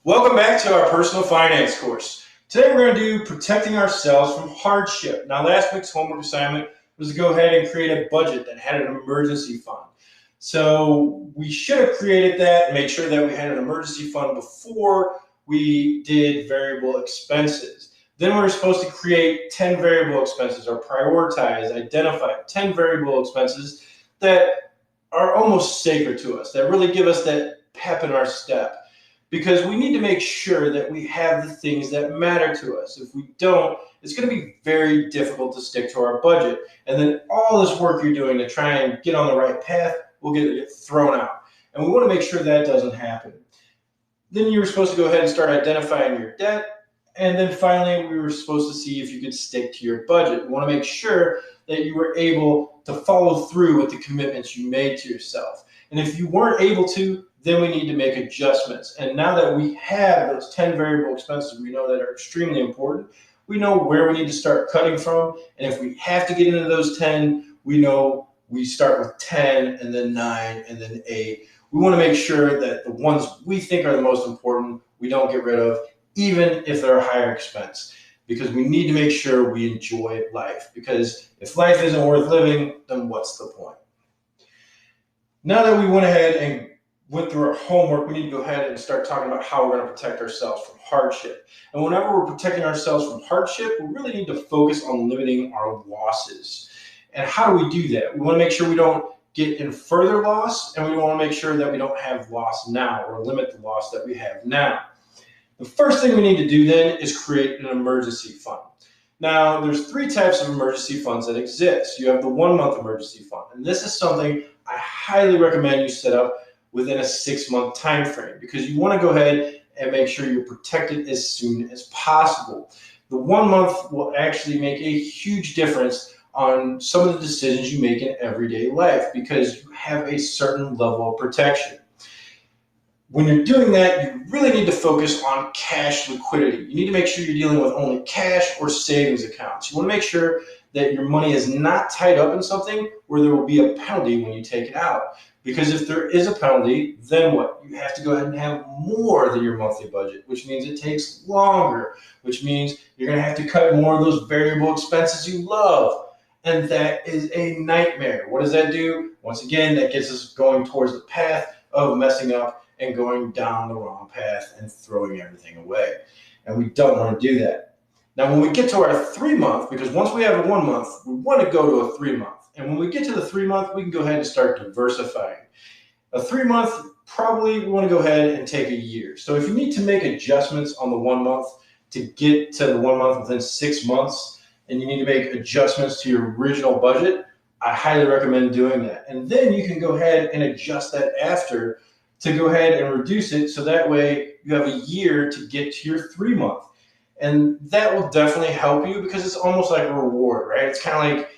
Welcome back to our personal finance course. Today we're going to do protecting ourselves from hardship. Now, last week's homework assignment was to go ahead and create a budget that had an emergency fund. So we should have created that and made sure that we had an emergency fund before we did variable expenses. Then we were supposed to create 10 variable expenses or prioritize, identify 10 variable expenses that are almost sacred to us, that really give us that pep in our step. Because we need to make sure that we have the things that matter to us. If we don't, it's going to be very difficult to stick to our budget. And then all this work you're doing to try and get on the right path will get thrown out. And we want to make sure that doesn't happen. Then you were supposed to go ahead and start identifying your debt. And then finally, we were supposed to see if you could stick to your budget. We want to make sure that you were able to follow through with the commitments you made to yourself. And if you weren't able to, then we need to make adjustments. And now that we have those 10 variable expenses we know that are extremely important, we know where we need to start cutting from. And if we have to get into those 10, we know we start with 10 and then 9 and then 8. We want to make sure that the ones we think are the most important, we don't get rid of, even if they're a higher expense, because we need to make sure we enjoy life. Because if life isn't worth living, then what's the point? Now that we went ahead and went through our homework, we need to go ahead and start talking about how we're going to protect ourselves from hardship. And whenever we're protecting ourselves from hardship, we really need to focus on limiting our losses. And how do we do that? We want to make sure we don't get in further loss, and we want to make sure that we don't have loss now or limit the loss that we have now. The first thing we need to do then is create an emergency fund. Now, there's 3 types of emergency funds that exist. You have the 1-month emergency fund, and this is something I highly recommend you set up within a 6-month time frame, because you want to go ahead and make sure you're protected as soon as possible. The 1 month will actually make a huge difference on some of the decisions you make in everyday life, because you have a certain level of protection. When you're doing that, you really need to focus on cash liquidity. You need to make sure you're dealing with only cash or savings accounts. You want to make sure that your money is not tied up in something where there will be a penalty when you take it out. Because if there is a penalty, then what? You have to go ahead and have more than your monthly budget, which means it takes longer, which means you're going to have to cut more of those variable expenses you love. And that is a nightmare. What does that do? Once again, that gets us going towards the path of messing up and going down the wrong path and throwing everything away. And we don't want to do that. Now, when we get to our 3-month, because once we have a 1 month, we want to go to a 3-month. And when we get to the 3-month, we can go ahead and start diversifying. A 3-month, probably we want to go ahead and take a year. So if you need to make adjustments on the 1 month to get to the 1 month within 6 months, and you need to make adjustments to your original budget, I highly recommend doing that. And then you can go ahead and adjust that after to go ahead and reduce it, so that way you have a year to get to your 3-month. And that will definitely help you, because it's almost like a reward, right? It's kind of like,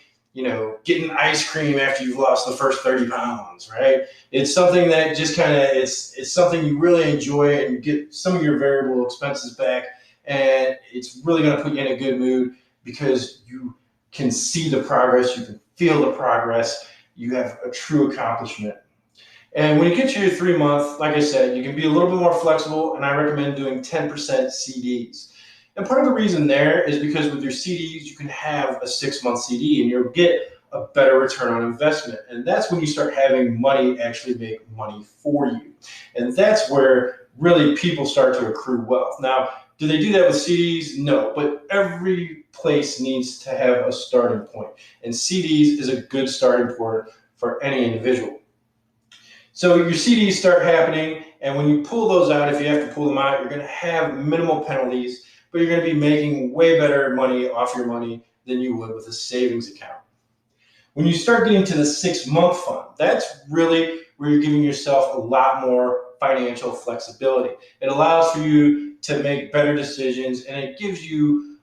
getting ice cream after you've lost the first 30 pounds, right? It's something that just kind of, it's something you really enjoy, and you get some of your variable expenses back, and it's really going to put you in a good mood because you can see the progress, you can feel the progress, you have a true accomplishment. And when you get to your 3-month, like I said, you can be a little bit more flexible, and I recommend doing 10% CDs. And part of the reason there is because with your CDs, you can have a 6-month CD and you'll get a better return on investment. And that's when you start having money actually make money for you. And that's where really people start to accrue wealth. Now, do they do that with CDs? No, but every place needs to have a starting point. And CDs is a good starting point for any individual. So your CDs start happening, and when you pull those out, if you have to pull them out, you're going to have minimal penalties, but you're going to be making way better money off your money than you would with a savings account. When you start getting to the 6-month fund, that's really where you're giving yourself a lot more financial flexibility. It allows for you to make better decisions, and it gives you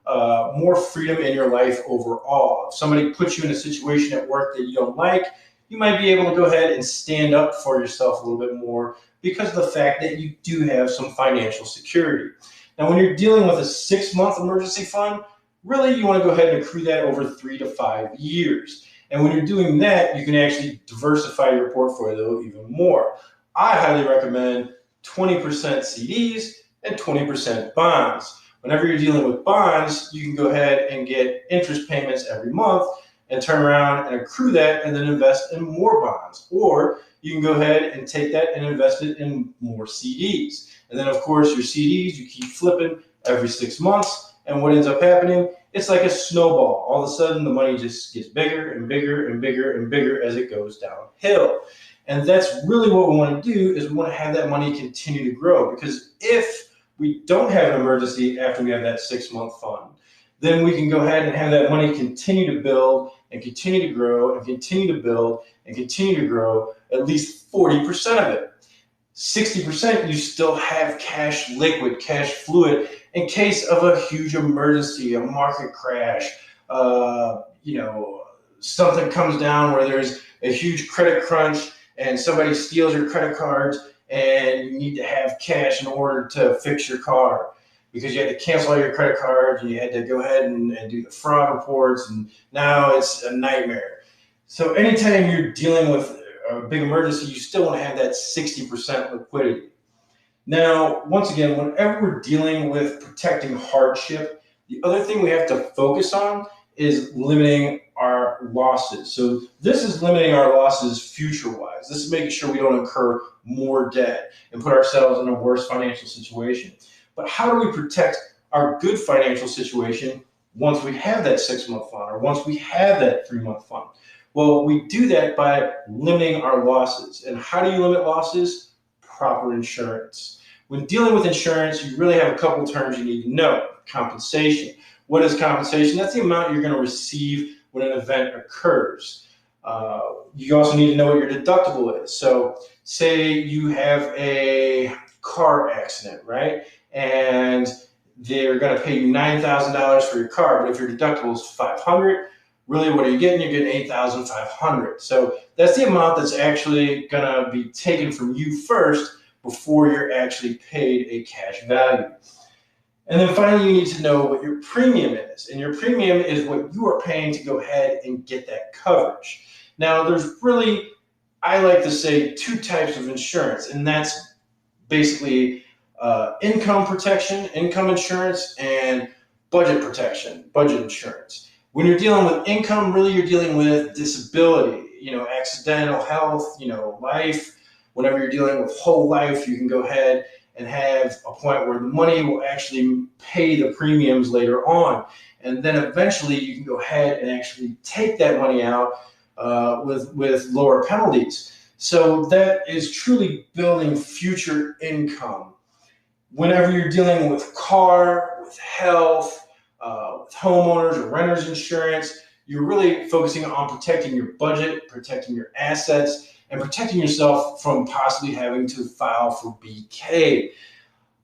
more freedom in your life overall. If somebody puts you in a situation at work that you don't like, you might be able to go ahead and stand up for yourself a little bit more because of the fact that you do have some financial security. Now, when you're dealing with a 6-month emergency fund, really you want to go ahead and accrue that over 3 to 5 years. And when you're doing that, you can actually diversify your portfolio even more. I highly recommend 20% CDs and 20% bonds. Whenever you're dealing with bonds, you can go ahead and get interest payments every month and turn around and accrue that and then invest in more bonds. Or you can go ahead and take that and invest it in more CDs. And then, of course, your CDs, you keep flipping every 6 months. And what ends up happening, it's like a snowball. All of a sudden, the money just gets bigger and bigger and bigger and bigger as it goes downhill. And that's really what we want to do, is we want to have that money continue to grow. Because if we don't have an emergency after we have that 6-month fund, then we can go ahead and have that money continue to build and continue to grow and continue to build and continue to grow, at least 40% of it. 60%, you still have cash liquid, cash fluid, in case of a huge emergency, a market crash, something comes down where there's a huge credit crunch and somebody steals your credit cards and you need to have cash in order to fix your car because you had to cancel all your credit cards and you had to go ahead and do the fraud reports, and now it's a nightmare. So anytime you're dealing with a big emergency, you still want to have that 60% liquidity. Now, once again, whenever we're dealing with protecting hardship, the other thing we have to focus on is limiting our losses. So this is limiting our losses future-wise. This is making sure we don't incur more debt and put ourselves in a worse financial situation. But how do we protect our good financial situation once we have that 6-month fund or once we have that 3-month fund? Well, we do that by limiting our losses. And how do you limit losses? Proper insurance. When dealing with insurance, you really have a couple terms you need to know. Compensation. What is compensation? That's the amount you're going to receive when an event occurs. You also need to know what your deductible is. So say you have a car accident, right? And they're going to pay you $9,000 for your car, but if your deductible is $500, really, what are you getting? You're getting $8,500. So that's the amount that's actually going to be taken from you first before you're actually paid a cash value. And then finally, you need to know what your premium is. And your premium is what you are paying to go ahead and get that coverage. Now, there's really, I like to say, 2 types of insurance, and that's basically income protection, income insurance, and budget protection, budget insurance. When you're dealing with income, really you're dealing with disability, accidental health, life. Whenever you're dealing with whole life, you can go ahead and have a point where the money will actually pay the premiums later on. And then eventually you can go ahead and actually take that money out with lower penalties. So that is truly building future income. Whenever you're dealing with car, with health, with homeowners or renters insurance, you're really focusing on protecting your budget, protecting your assets, and protecting yourself from possibly having to file for BK.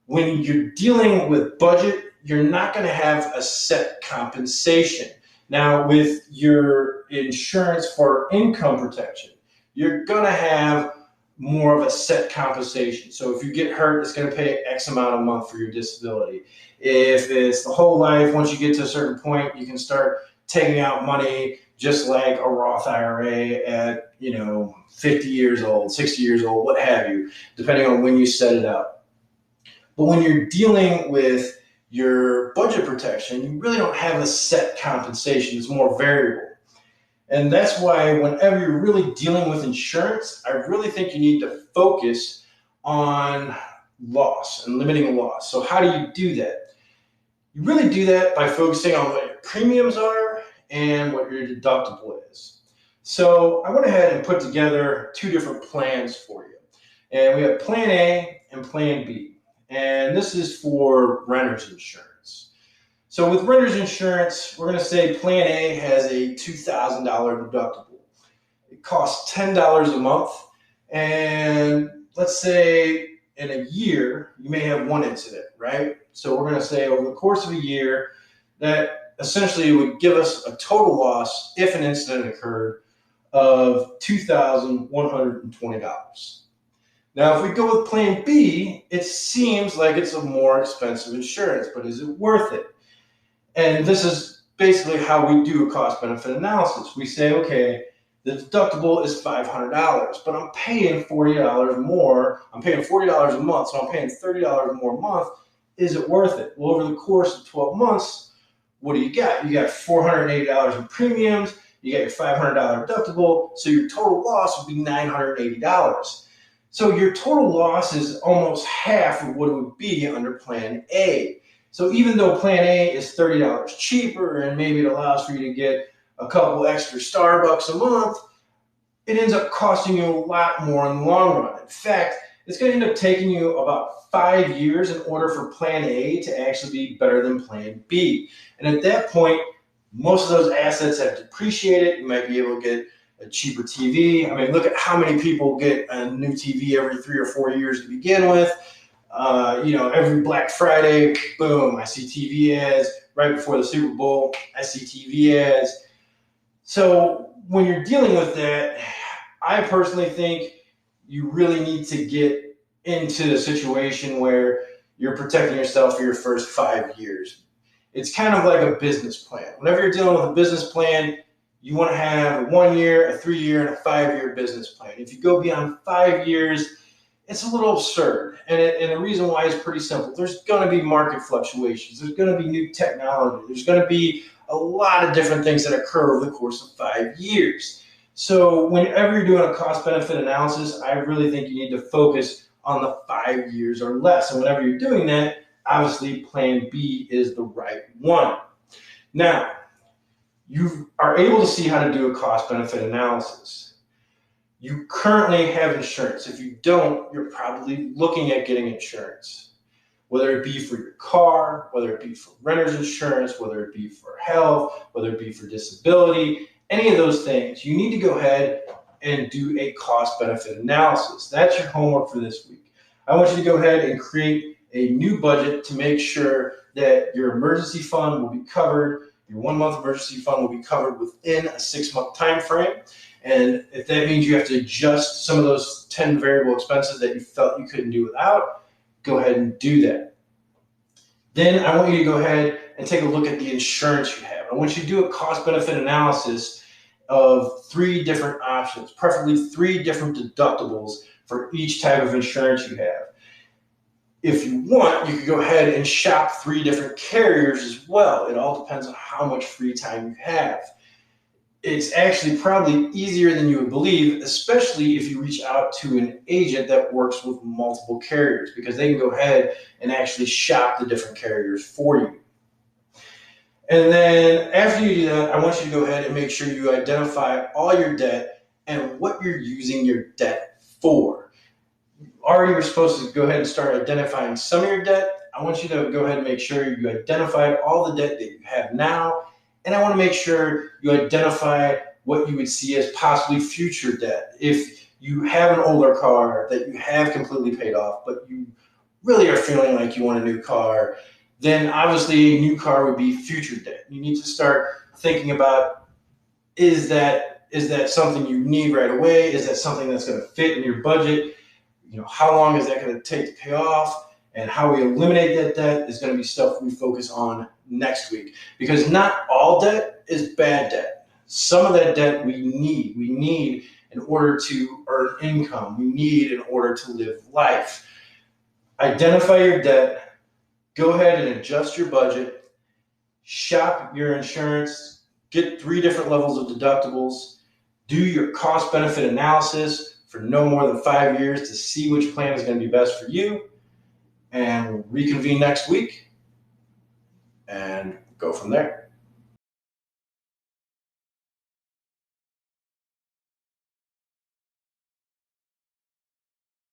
When you're dealing with budget, you're not going to have a set compensation. Now, with your insurance for income protection, you're going to have more of a set compensation. So if you get hurt, it's going to pay X amount a month for your disability. If it's the whole life, once you get to a certain point, you can start taking out money just like a Roth IRA at 50 years old, 60 years old, what have you, depending on when you set it up. But when you're dealing with your budget protection, you really don't have a set compensation. It's more variable. And that's why whenever you're really dealing with insurance, I really think you need to focus on loss and limiting loss. So how do you do that? You really do that by focusing on what your premiums are and what your deductible is. So I went ahead and put together 2 different plans for you. And we have Plan A and Plan B. And this is for renter's insurance. So with renter's insurance, we're going to say Plan A has a $2,000 deductible. It costs $10 a month. And let's say in a year, you may have 1 incident, right? So we're going to say over the course of a year, that essentially would give us a total loss, if an incident occurred, of $2,120. Now, if we go with Plan B, it seems like it's a more expensive insurance, but is it worth it? And this is basically how we do a cost-benefit analysis. We say, okay, the deductible is $500, but I'm paying $40 more. I'm paying $40 a month, so I'm paying $30 more a month. is it worth it? Well, over the course of 12 months, what do you got? You got $480 in premiums, you got your $500 deductible, so your total loss would be $980. So your total loss is almost half of what it would be under Plan A. So even though Plan A is $30 cheaper and maybe it allows for you to get a couple extra Starbucks a month, it ends up costing you a lot more in the long run. In fact, it's going to end up taking you about 5 years in order for Plan A to actually be better than Plan B. And at that point, most of those assets have depreciated. You might be able to get a cheaper TV. I mean, look at how many people get a new TV every 3 or 4 years to begin with. Every Black Friday, boom, I see TV ads. Right before the Super Bowl, I see TV ads. So when you're dealing with that, I personally think you really need to get into a situation where you're protecting yourself for your first 5 years. It's kind of like a business plan. Whenever you're dealing with a business plan, you want to have a 1 year, a 3 year, and a 5 year business plan. If you go beyond 5 years, it's a little absurd. And the reason why is pretty simple. There's going to be market fluctuations. There's going to be new technology. There's going to be a lot of different things that occur over the course of 5 years. So whenever you're doing a cost-benefit analysis, I really think you need to focus on the 5 years or less. And whenever you're doing that, obviously Plan B is the right one. Now, you are able to see how to do a cost-benefit analysis. You currently have insurance. If you don't, you're probably looking at getting insurance, whether it be for your car, whether it be for renter's insurance, whether it be for health, whether it be for disability, any of those things. You need to go ahead and do a cost-benefit analysis. That's your homework for this week. I want you to go ahead and create a new budget to make sure that your emergency fund will be covered, your 1 month emergency fund will be covered within a 6 month time frame. And if that means you have to adjust some of those 10 variable expenses that you felt you couldn't do without, go ahead and do that. Then I want you to go ahead and take a look at the insurance you have. I want you to do a cost-benefit analysis of 3 different options, preferably 3 different deductibles for each type of insurance you have. If you want, you could go ahead and shop 3 different carriers as well. It all depends on how much free time you have. It's actually probably easier than you would believe, especially if you reach out to an agent that works with multiple carriers, because they can go ahead and actually shop the different carriers for you. And then after you do that, I want you to go ahead and make sure you identify all your debt and what you're using your debt for. Already we're supposed to go ahead and start identifying some of your debt. I want you to go ahead and make sure you identified all the debt that you have now. And I want to make sure you identify what you would see as possibly future debt. If you have an older car that you have completely paid off, but you really are feeling like you want a new car, then obviously a new car would be future debt. You need to start thinking about, is that something you need right away? Is that something that's going to fit in your budget? How long is that going to take to pay off? And how we eliminate that debt is going to be stuff we focus on next week. Because not all debt is bad debt. Some of that debt we need. We need in order to earn income. We need in order to live life. Identify your debt. Go ahead and adjust your budget. Shop your insurance. Get 3 different levels of deductibles. Do your cost-benefit analysis for no more than 5 years to see which plan is going to be best for you. And we'll reconvene next week and go from there.